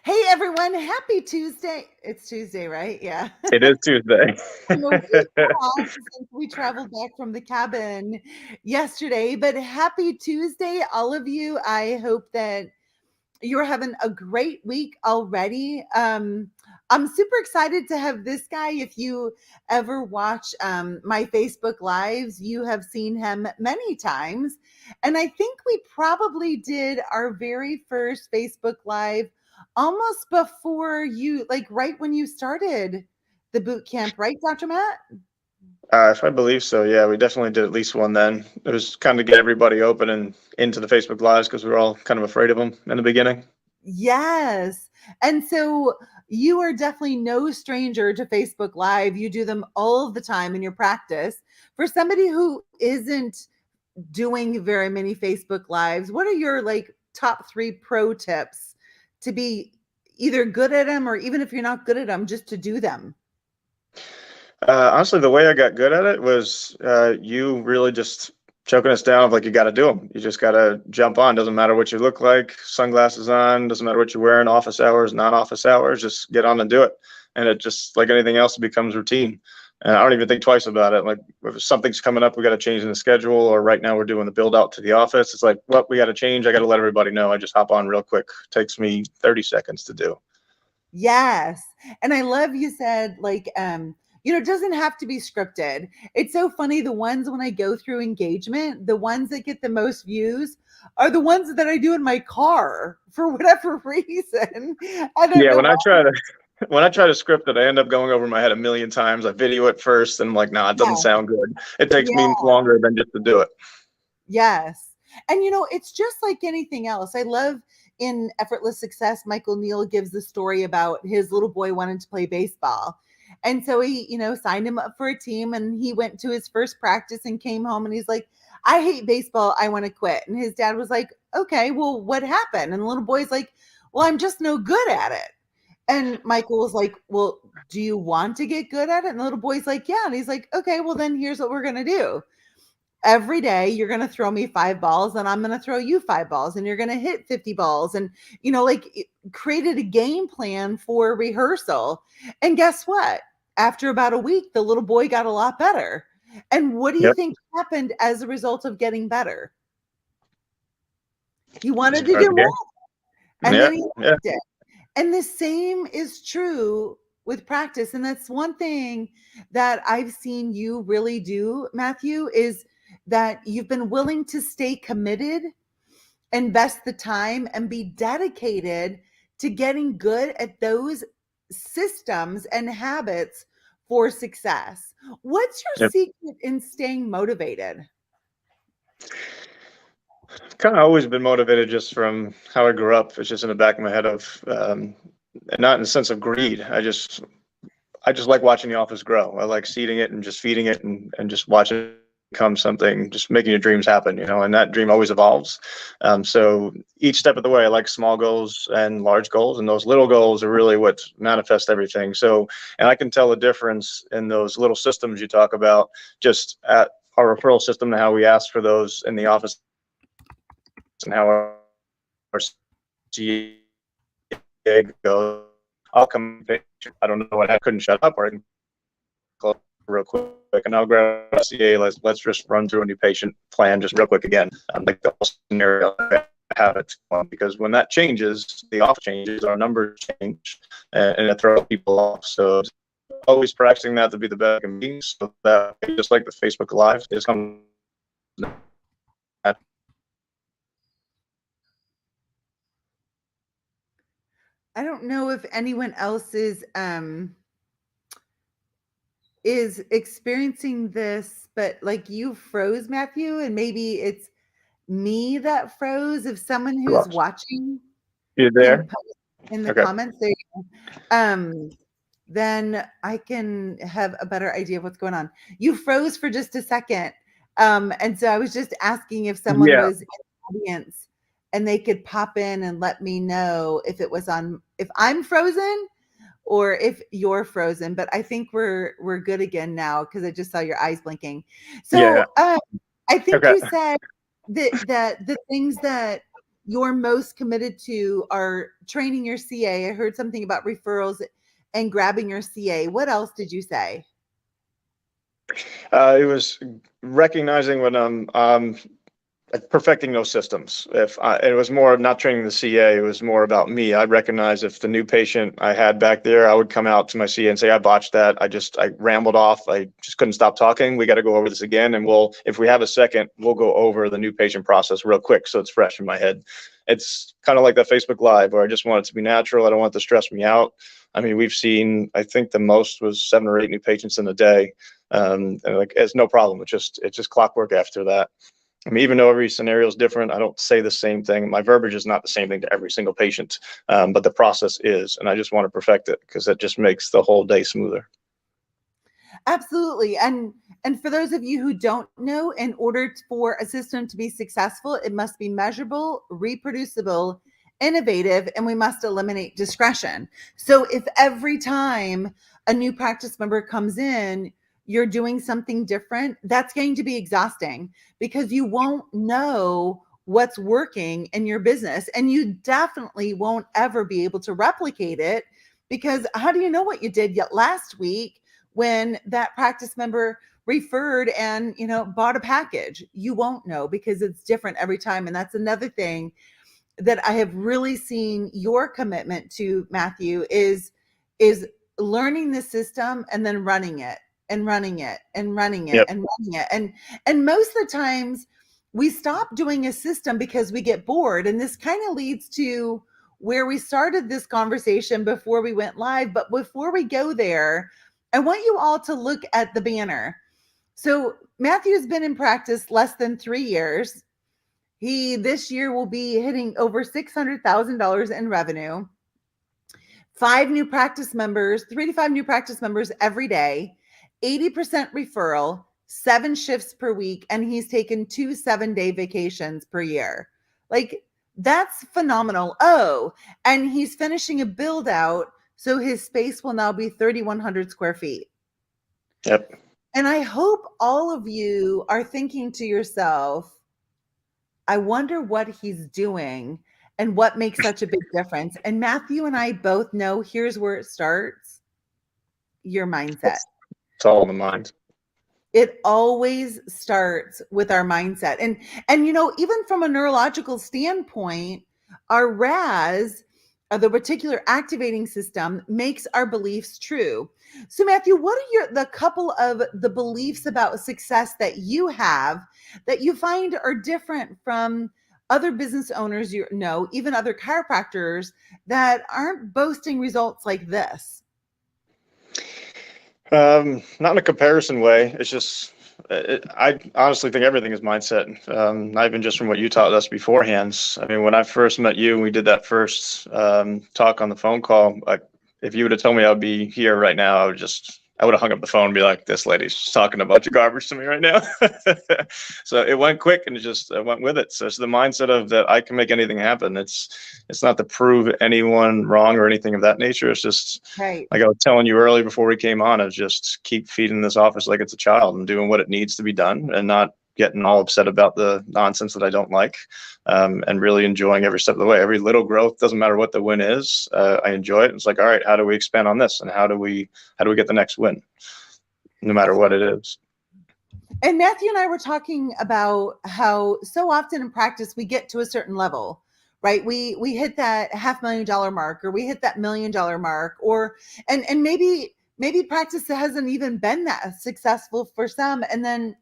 Hey everyone, happy Tuesday. It's Tuesday, right? Yeah. It is Tuesday. A week off since we traveled back from the cabin yesterday, but happy Tuesday, all of you. I hope that you're having a great week already. I'm super excited to have this guy. If you ever watch my Facebook lives, you have seen him many times. And I think we probably did our very first Facebook live almost before you, like right when you started the boot camp, right, Dr. Matt? If I believe so, yeah, we definitely did at least one then. It was kind of get everybody open and into the Facebook Lives because we were all kind of afraid of them in the beginning. Yes. And so you are definitely no stranger to Facebook Live. You do them all of the time in your practice. For somebody who isn't doing very many Facebook Lives, what are your like top 3 pro tips to be either good at them, or even if you're not good at them, just to do them? Honestly, the way I got good at it was you really just choking us down of like you got to do them. You just got to jump on. Doesn't matter what you look like, sunglasses on. Doesn't matter what you're wearing, office hours, non-office hours. Just get on and do it. And it just like anything else, it becomes routine. And I don't even think twice about it. Like if something's coming up, we got to change in the schedule, or right now we're doing the build out to the office. It's like, well, we got to change. I got to let everybody know. I just hop on real quick. Takes me 30 seconds to do. Yes. And I love you said like it doesn't have to be scripted. It's so funny, the ones when I go through engagement, the ones that get the most views are the ones that I do in my car for whatever reason. I don't Yeah, know why. when I try to script it, I end up going over my head a million times. I video it first and I'm like, nah, it doesn't Yeah. sound good. It takes me Yeah. longer than just to do it. Yes. And it's just like anything else. I love in Effortless Success, Michael Neal gives the story about his little boy wanted to play baseball. And so he, signed him up for a team, and he went to his first practice and came home and he's like, I hate baseball. I want to quit. And his dad was like, okay, well, what happened? And the little boy's like, well, I'm just no good at it. And Michael was like, well, do you want to get good at it? And the little boy's like, yeah. And he's like, okay, well, then here's what we're going to do. Every day you're going to throw me 5 balls, and I'm going to throw you 5 balls, and you're going to hit 50 balls. And created a game plan for rehearsal. And guess what, after about a week the little boy got a lot better. And what do you Yep. think happened as a result of getting better? He wanted to Start do the more, game. and then Yeah, he yeah. liked it. And the same is true with practice. And that's one thing that I've seen you really do, Matthew, is that you've been willing to stay committed, invest the time, and be dedicated to getting good at those systems and habits for success. What's your Yep. secret in staying motivated? Kind of always been motivated just from how I grew up. It's just in the back of my head of, and not in the sense of greed. I just like watching the office grow. I like seeding it and just feeding it and just watching it become something, just making your dreams happen, and that dream always evolves. So each step of the way, I like small goals and large goals, and those little goals are really what manifest everything. So, and I can tell the difference in those little systems you talk about, just at our referral system and how we ask for those in the office and how our CA goes. I'll come, I don't know what I couldn't shut up, or I can real quick, and I'll grab a CA. Let's just run through a new patient plan just real quick again. Like the whole scenario I have it because when that changes, the off changes, our numbers change, and it throws people off. So always practicing that to be the best can be, so that just like the Facebook Live is coming. I don't know if anyone else is experiencing this, but like you froze, Matthew, and maybe it's me that froze. If someone who's watching You can there? post in the Okay. comments there, um, then I can have a better idea of what's going on. You froze for just a second. And so I was just asking if someone Yeah. was in the audience and they could pop in and let me know if it was on, if I'm frozen or if you're frozen. But I think we're good again now because I just saw your eyes blinking. Yeah. So I think Okay. you said that the things that you're most committed to are training your CA. I heard something about referrals and grabbing your CA. What else did you say? It was recognizing when I'm perfecting those systems. It was more not training the CA, it was more about me. I recognize if the new patient I had back there, I would come out to my CA and say, I botched that. I rambled off. I just couldn't stop talking. We got to go over this again. And if we have a second, we'll go over the new patient process real quick. So it's fresh in my head. It's kind of like that Facebook Live where I just want it to be natural. I don't want it to stress me out. I mean, we've seen, I think the most was 7 or 8 new patients in a day. And like, it's no problem. It's just clockwork after that. I mean, even though every scenario is different, I don't say the same thing. My verbiage is not the same thing to every single patient, but the process is, and I just want to perfect it because it just makes the whole day smoother. Absolutely. And for those of you who don't know, in order for a system to be successful, it must be measurable, reproducible, innovative, and we must eliminate discretion. So if every time a new practice member comes in, you're doing something different, that's going to be exhausting because you won't know what's working in your business, and you definitely won't ever be able to replicate it, because how do you know what you did yet last week when that practice member referred and bought a package? You won't know because it's different every time. And that's another thing that I have really seen your commitment to, Matthew, is learning the system and then running it and running it and running it Yep. and running it. And most of the times we stop doing a system because we get bored. And this kind of leads to where we started this conversation before we went live. But before we go there, I want you all to look at the banner. So Matthew's been in practice less than 3 years. He this year will be hitting over $600,000 in revenue. 5 new practice members, 3 to 5 new practice members every day, 80% referral, 7 shifts per week, and he's taken 2 7-day vacations per year. Like, that's phenomenal. Oh, and he's finishing a build out, so his space will now be 3,100 square feet. Yep. And I hope all of you are thinking to yourself, I wonder what he's doing and what makes such a big difference. And Matthew and I both know here's where it starts: your mindset. It's all in the mind. It always starts with our mindset. And even from a neurological standpoint, our RAS, the reticular activating system, makes our beliefs true. So Matthew, what are the couple of the beliefs about success that you have that you find are different from other business owners, even other chiropractors that aren't boasting results like this? Not in a comparison way. It's just, I honestly think everything is mindset. Not even just from what you taught us beforehand. I mean, when I first met you and we did that first talk on the phone call, if you would have told me I would be here right now, I would have hung up the phone and be like, this lady's talking a bunch of garbage to me right now. So it went quick and I went with it. So it's the mindset of that I can make anything happen. It's not to prove anyone wrong or anything of that nature. It's just, Right. like I was telling you earlier before we came on, is just keep feeding this office like it's a child and doing what it needs to be done and not getting all upset about the nonsense that I don't like, and really enjoying every step of the way. Every little growth, doesn't matter what the win is, I enjoy it. It's like, all right, how do we expand on this, and how do we get the next win, no matter what it is. And Matthew and I were talking about how so often in practice we get to a certain level, right? We hit that $500,000 mark, or we hit that $1 million mark, and maybe practice hasn't even been that successful for some. And then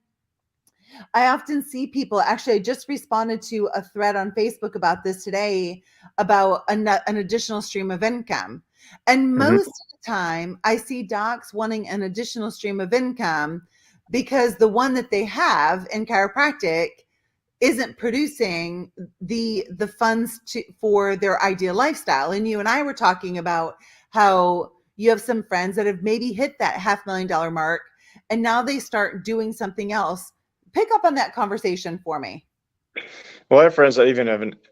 I often see people, actually, I just responded to a thread on Facebook about this today, about an additional stream of income. And most of the time I see docs wanting an additional stream of income because the one that they have in chiropractic isn't producing the funds for their ideal lifestyle. And you and I were talking about how you have some friends that have maybe hit that $500,000 mark, and now they start doing something else. Pick up on that conversation for me. Well, I have friends that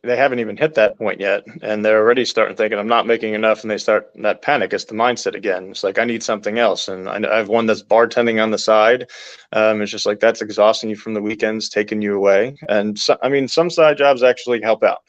they haven't even hit that point yet, and they're already starting thinking I'm not making enough, and they start that panic. It's the mindset again. It's like I need something else, and I have one that's bartending on the side. It's just like that's exhausting you from the weekends, taking you away. And so, I mean, some side jobs actually help out.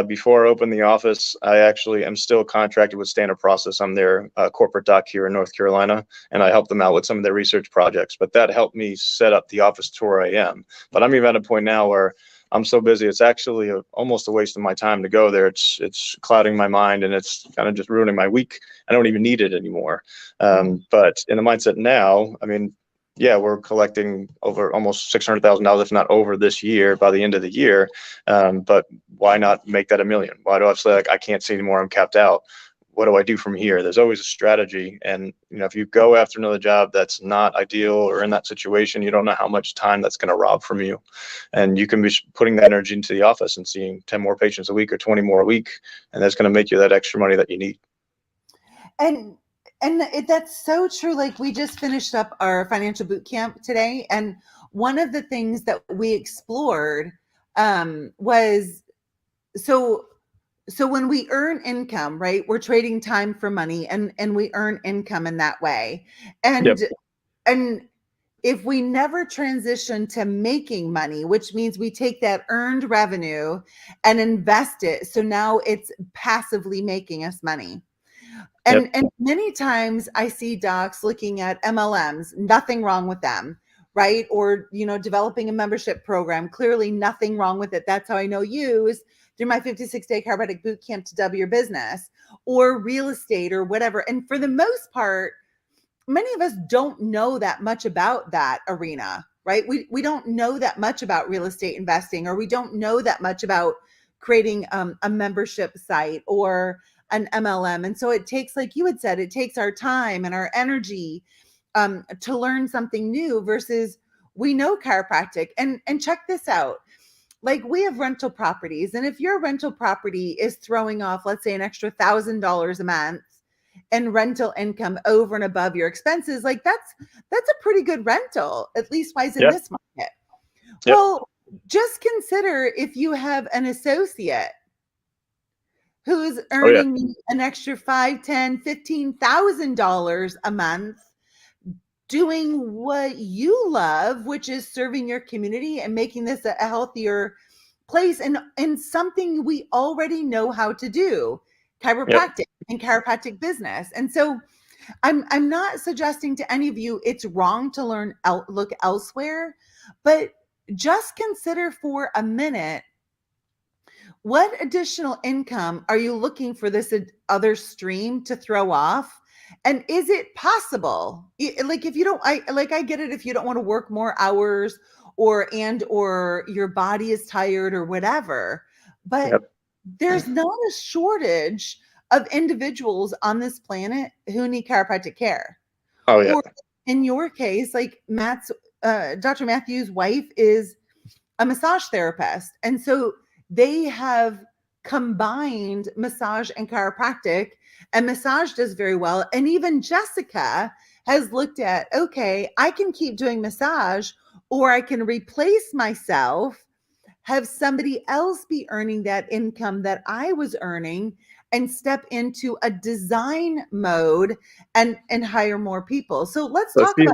Before I opened the office, I actually am still contracted with Standard Process. I'm their corporate doc here in North Carolina, and I help them out with some of their research projects. But that helped me set up the office to where I am. But I'm even at a point now where I'm so busy. It's actually almost a waste of my time to go there. It's clouding my mind, and it's kind of just ruining my week. I don't even need it anymore. But in the mindset now, I mean, yeah, we're collecting over almost $600,000, if not over, this year by the end of the year. But why not make that a million? Why do I say like I can't see anymore? I'm capped out. What do I do from here? There's always a strategy. And if you go after another job that's not ideal or in that situation, you don't know how much time that's going to rob from you. And you can be putting that energy into the office and seeing 10 more patients a week or 20 more a week, and that's going to make you that extra money that you need. And that's so true. Like, we just finished up our financial boot camp today, and one of the things that we explored was, so when we earn income, right, we're trading time for money, and we earn income in that way. Yep. And if we never transition to making money, which means we take that earned revenue and invest it, so now it's passively making us money. Yep. And many times I see docs looking at MLMs, nothing wrong with them, right? Or, developing a membership program, clearly nothing wrong with it. That's how I know you, is through my 56-day chiropractic boot camp to double your business, or real estate or whatever. And for the most part, many of us don't know that much about that arena, right? We don't know that much about real estate investing, or we don't know that much about creating a membership site or an MLM. And so it takes, like you had said, it takes our time and our energy to learn something new, versus we know chiropractic. And check this out. Like, we have rental properties, and if your rental property is throwing off, let's say, an extra $1,000 a month and rental income over and above your expenses, like that's a pretty good rental, at least wise in Yep. this market. Yep. Well, just consider if you have an associate who's Oh yeah. earning an extra $5, 10, $15,000 a month, doing what you love, which is serving your community and making this a healthier place, and something we already know how to do, Yep. chiropractic and chiropractic business. And so I'm not suggesting to any of you it's wrong to look elsewhere, but just consider for a minute, what additional income are you looking for this other stream to throw off? And is it possible? Like, if you don't, I get it if you don't want to work more hours, or your body is tired or whatever, but Yep. there's not a shortage of individuals on this planet who need chiropractic care. Oh yeah. Or in your case, like Dr. Matthew's wife is a massage therapist. And so they have combined massage and chiropractic, and massage does very well. And even Jessica has looked at, okay, I can keep doing massage, or I can replace myself, have somebody else be earning that income that I was earning, and step into a design mode and hire more people. So let's So talk about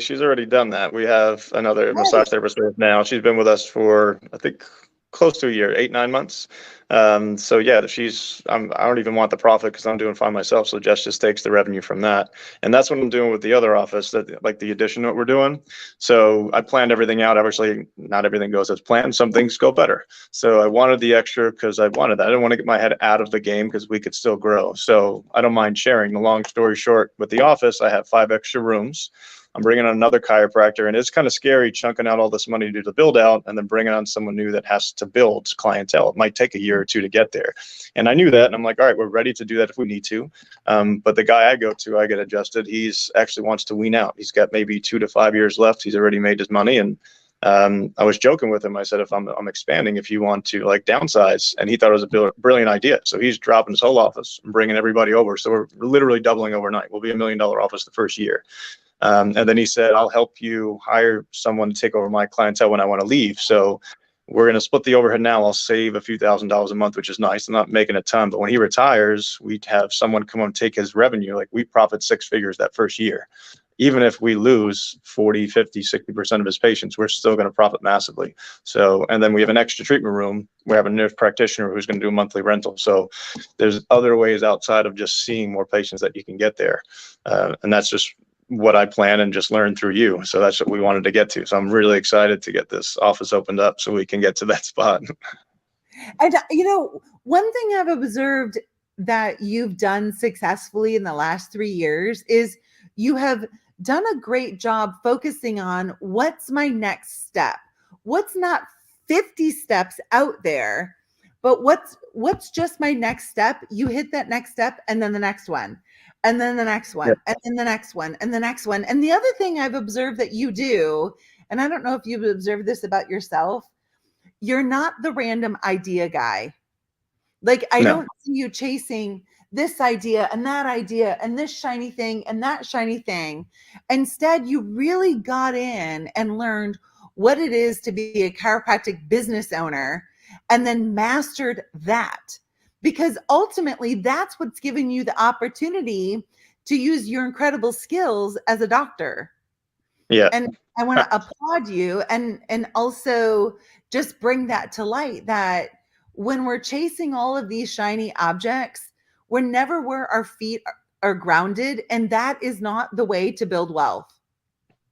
she's already done that. We have another that. massage therapist there now. She's been with us for, I think, close to a year, 8, 9 months. So yeah, I don't even want the profit because I'm doing fine myself. So Jess just takes the revenue from that. And that's what I'm doing with the other office, that like the addition that we're doing. So I planned everything out. Obviously not everything goes as planned. Some things go better. So I wanted the extra because I wanted that. I didn't want to get my head out of the game because we could still grow. So I don't mind sharing. The long story short, with the office, I have 5 extra rooms. I'm bringing on another chiropractor, and it's kind of scary chunking out all this money to do the build out and then bringing on someone new that has to build clientele. It might take a year or two to get there. And I knew that. And I'm like, all right, we're ready to do that if we need to. But the guy I go to, I get adjusted. He's actually wants to wean out. He's got maybe 2 to 5 years left. He's already made his money. And I was joking with him. I said, if I'm expanding, if you want to like downsize, and he thought it was a brilliant idea. So he's dropping his whole office and bringing everybody over. So we're literally doubling overnight. We'll be $1 million office the first year. And then he said, I'll help you hire someone to take over my clientele when I want to leave. So we're going to split the overhead now. I'll save a few $1,000s a month, which is nice. I'm not making a ton, but when he retires, we'd have someone come and take his revenue. Like we profit 6 figures that first year. Even if we lose 40, 50, 60% of his patients, we're still going to profit massively. So, and then we have an extra treatment room. We have a nurse practitioner who's going to do a monthly rental. So there's other ways outside of just seeing more patients that you can get there. And that's just what I plan and just learned through you. So that's what we wanted to get to. So I'm really excited to get this office opened up so we can get to that spot. And, one thing I've observed that you've done successfully in the last 3 years is you have done a great job focusing on what's my next step. What's not 50 steps out there, but what's just my next step? You hit that next step and then the next one. And then the next one, and then the next one, and the next one. And the other thing I've observed that you do, and I don't know if you've observed this about yourself, you're not the random idea guy. Like, I don't see you chasing this idea and this shiny thing and that shiny thing. Instead, you really got in and learned what it is to be a chiropractic business owner and then mastered that. Because ultimately, that's what's given you the opportunity to use your incredible skills as a doctor. Yeah. And I want to applaud you and also just bring that to light, that when we're chasing all of these shiny objects, we're never where our feet are grounded. And that is not the way to build wealth.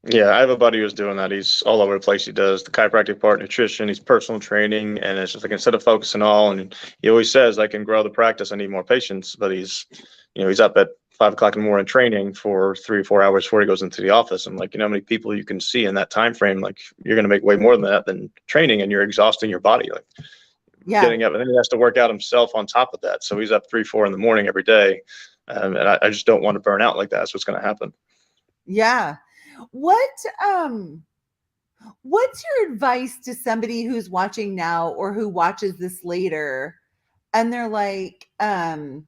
Yeah, I have a buddy who's doing that. He's all over the place. He does the chiropractic part, nutrition, he's personal training, and it's just like instead of focusing all, and he always says, I can grow the practice, I need more patients, but he's up at 5 o'clock in the morning training for 3 or 4 hours before he goes into the office. I'm like, how many people you can see in that time frame? Like, you're going to make way more than that than training, and you're exhausting your body. Like, getting up, and then he has to work out himself on top of that. So he's up 3, 4 in the morning every day, and I just don't want to burn out like that. That's what's going to happen. Yeah. What's your advice to somebody who's watching now or who watches this later and they're like, well,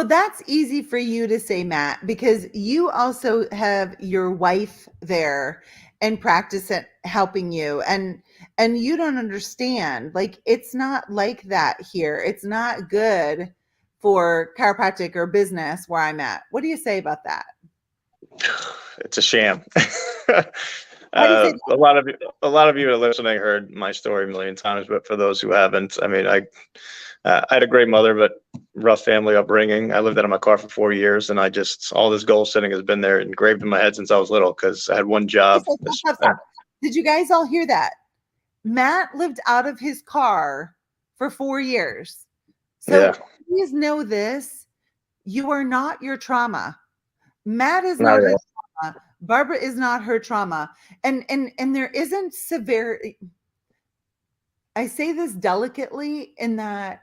that's easy for you to say, Matt, because you also have your wife there and practice at helping you, and you don't understand. Like, it's not like that here. It's not good for chiropractic or business where I'm at. What do you say about that? It's a sham. How do you say a lot of you are listening heard my story a million times, but for those who haven't, I mean, I had a great mother, but rough family upbringing. I lived out of my car for 4 years, and all this goal setting has been there engraved in my head since I was little, because I had one job. Stop. Did you guys all hear that? Matt lived out of his car for 4 years. So please know this. You are not your trauma. Matt is not his trauma. Barbara is not her trauma. And there isn't severity. I say this delicately in that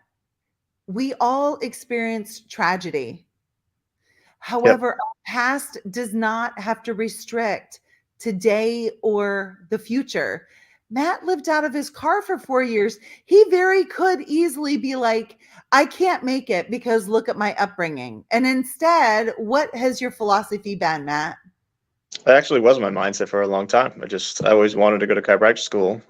we all experience tragedy. However, our past does not have to restrict today or the future. Matt lived out of his car for 4 years. He very could easily be like, I can't make it because look at my upbringing. And instead, what has your philosophy been, Matt? That actually was my mindset for a long time. I always wanted to go to chiropractic school.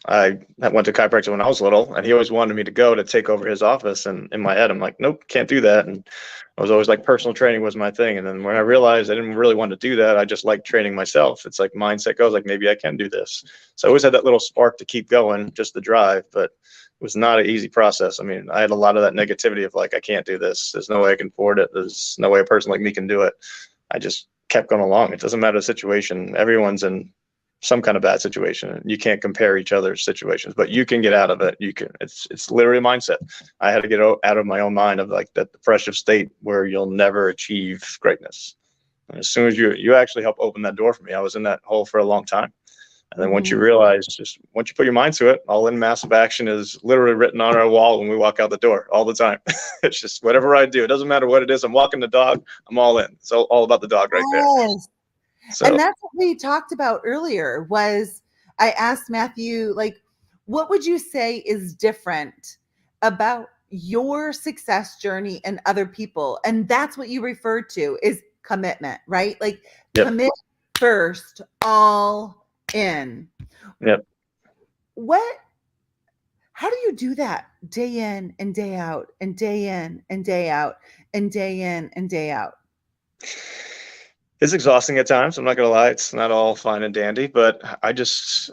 I went to chiropractic when I was little, and he always wanted me to go to take over his office. And in my head, I'm like, nope, can't do that. And I was always like, personal training was my thing. And then when I realized I didn't really want to do that, I just like training myself. It's like mindset goes, like, maybe I can do this. So I always had that little spark to keep going, just the drive, but it was not an easy process. I mean, I had a lot of that negativity of like, I can't do this. There's no way I can afford it. There's no way a person like me can do it. I just kept going along. It doesn't matter the situation. Everyone's in some kind of bad situation. You can't compare each other's situations, but you can get out of it. You can. It's literally a mindset. I had to get out of my own mind of like that depressive state where you'll never achieve greatness. And as soon as you actually help open that door for me, I was in that hole for a long time. And then once you realize, once you put your mind to it, all in massive action is literally written on our wall when we walk out the door all the time. It's just whatever I do. It doesn't matter what it is. I'm walking the dog. I'm all in. It's all about the dog right there. So. And that's what we talked about earlier was I asked Matthew, like, what would you say is different about your success journey and other people? And that's what you referred to is commitment, right? Like Yep. commit first, all in. Yep. What How do you do that day in and day out and day in and day out and day in and day out? It's exhausting at times. I'm not gonna lie. It's not all fine and dandy, but I just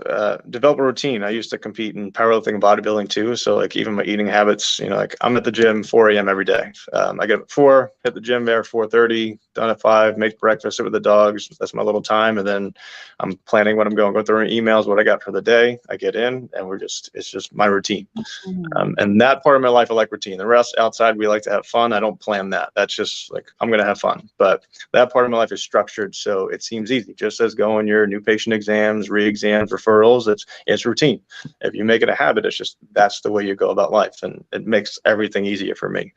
develop a routine. I used to compete in powerlifting and bodybuilding too. So like even my eating habits, like I'm at the gym 4 a.m. every day. I get up at 4, hit the gym there 4:30, done at 5, make breakfast, sit with the dogs. That's my little time, and then I'm planning what I'm go through emails, what I got for the day. I get in, and it's just my routine. Mhm. And that part of my life, I like routine. The rest outside, we like to have fun. I don't plan that. That's just like, I'm going to have fun. But that part of my life is structured. So it seems easy, just as going your new patient exams, re-exams, referrals. It's routine. If you make it a habit, that's the way you go about life. And it makes everything easier for me.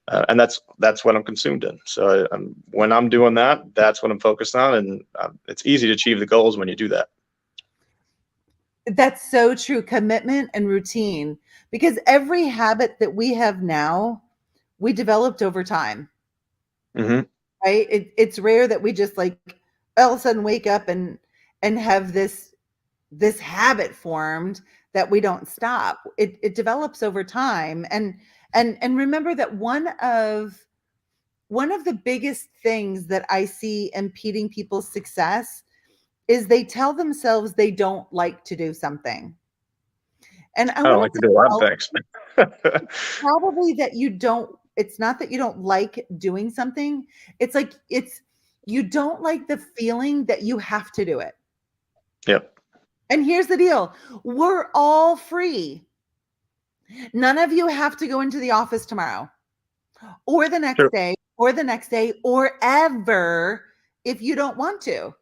And that's what I'm consumed in. So when I'm doing that, that's what I'm focused on. And it's easy to achieve the goals when you do that. That's so true. Commitment and routine, because every habit that we have now, we developed over time, Mm-hmm. right? It's rare that we just like all of a sudden wake up and have this habit formed that we don't stop. It develops over time, and remember that one of the biggest things that I see impeding people's success is they tell themselves they don't like to do something. And I I don't want like to to do a lot of tell things. probably that it's not that you don't like doing something. It's like you don't like the feeling that you have to do it. Yep. And here's the deal. We're all free. None of you have to go into the office tomorrow or the True. next day or the next day or ever if you don't want to.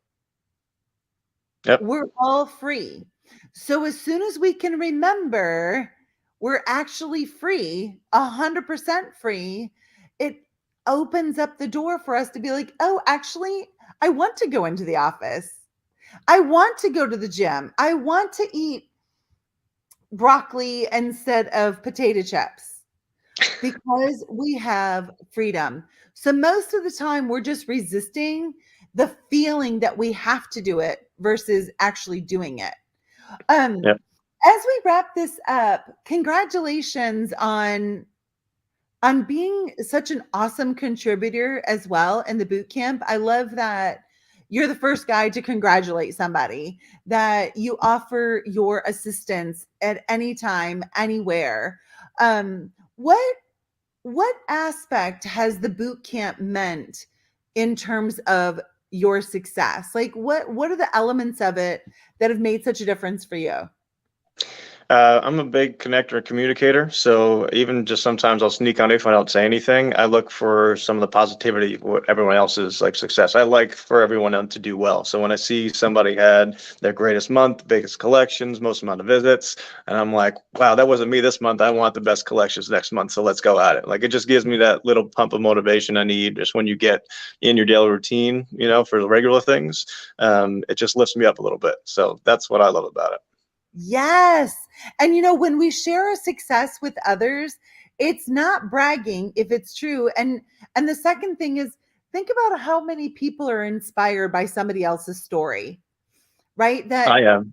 Yep. We're all free. So as soon as we can remember we're actually free, 100% free, it opens up the door for us to be like, oh, actually, I want to go into the office. I want to go to the gym. I want to eat broccoli instead of potato chips because we have freedom. So most of the time, we're just resisting the feeling that we have to do it versus actually doing it. Um, Yep. as we wrap this up, congratulations on being such an awesome contributor as well in the boot camp. I love that you're the first guy to congratulate somebody, that you offer your assistance at any time, anywhere. What aspect has the boot camp meant in terms of your success? Like what are the elements of it that have made such a difference for you? I'm a big connector and communicator, so even just sometimes I'll sneak on if I don't say anything. I look for some of the positivity, what everyone else's like success. I like for everyone else to do well. So when I see somebody had their greatest month, biggest collections, most amount of visits, and I'm like, wow, that wasn't me this month. I want the best collections next month, so let's go at it. Like it just gives me that little pump of motivation I need just when you get in your daily routine, for the regular things. It just lifts me up a little bit. So that's what I love about it. Yes. And when we share a success with others, it's not bragging if it's true. And the second thing is think about how many people are inspired by somebody else's story, right? That I am.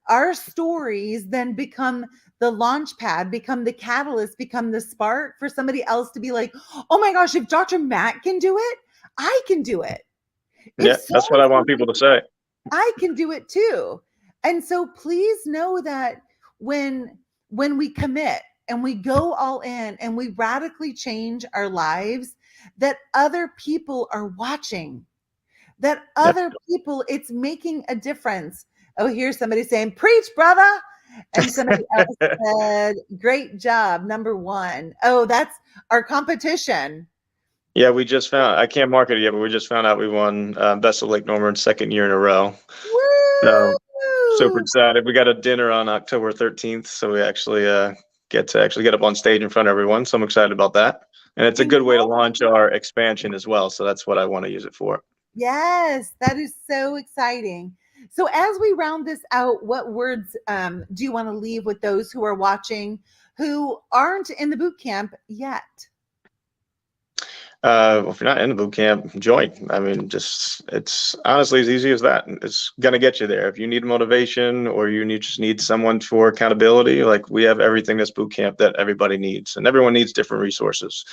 our stories then become the launch pad, become the catalyst, become the spark for somebody else to be like, "Oh my gosh, if Dr. Matt can do it, I can do it. If Yeah, so that's what I want people to say. I can do it too." And so please know that when we commit and we go all in and we radically change our lives, that other people are watching. That Yep. other people, it's making a difference. Oh, here's somebody saying, "Preach, brother." And somebody else said, "Great job, number one." Oh, that's our competition. Yeah, we just found, I can't market it yet, but we just found out we won Best of Lake Norman second year in a row. So super Woo! excited. We got a dinner on October 13th, so we actually get up on stage in front of everyone. So I'm excited about that. And it's a good way to launch our expansion as well. So that's what I want to use it for. Yes, that is so exciting. So, as we round this out, what words do you want to leave with those who are watching who aren't in the boot camp yet? Well, if you're not in the boot camp, join. I mean, just it's honestly as easy as that. It's gonna get you there. If you need motivation or just need someone for accountability, like we have everything this boot camp that everybody needs, and everyone needs different resources,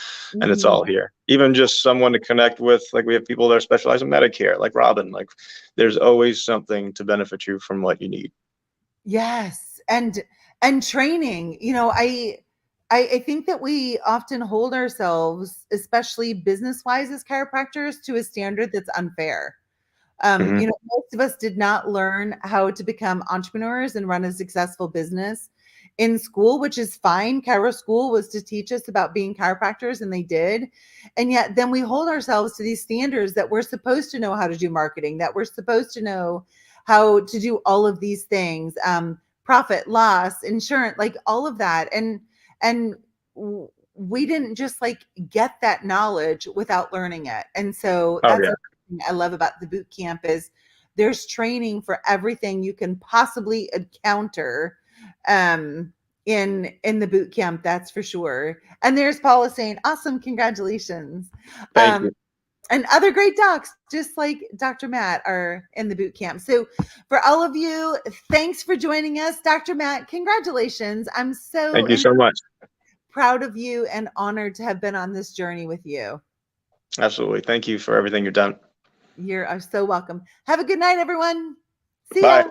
and it's all Mhm. here. Even just someone to connect with, like we have people that are specialized in Medicare, like Robin. Like, there's always something to benefit you from what you need. Yes, and training. I think that we often hold ourselves, especially business wise, as chiropractors, to a standard that's unfair. Hmm. Most of us did not learn how to become entrepreneurs and run a successful business in school, which is fine. Chiro school was to teach us about being chiropractors, and they did. And yet, then we hold ourselves to these standards that we're supposed to know how to do marketing, that we're supposed to know how to do all of these things, profit, loss, insurance, like all of that. And we didn't just like get that knowledge without learning it. And so Oh that's yeah, I love about the boot camp is there's training for everything you can possibly encounter um in the boot camp, that's for sure. And there's Paula saying, awesome, congratulations. thank um you, and other great docs just like Dr. Matt are in the boot camp. So for all of you, thanks for joining us. Dr. Matt, congratulations. I'm so thank you so much. proud of you and honored to have been on this journey with you. Absolutely, thank you for everything you've done. You're so welcome. Have a good night, everyone. See Bye. ya.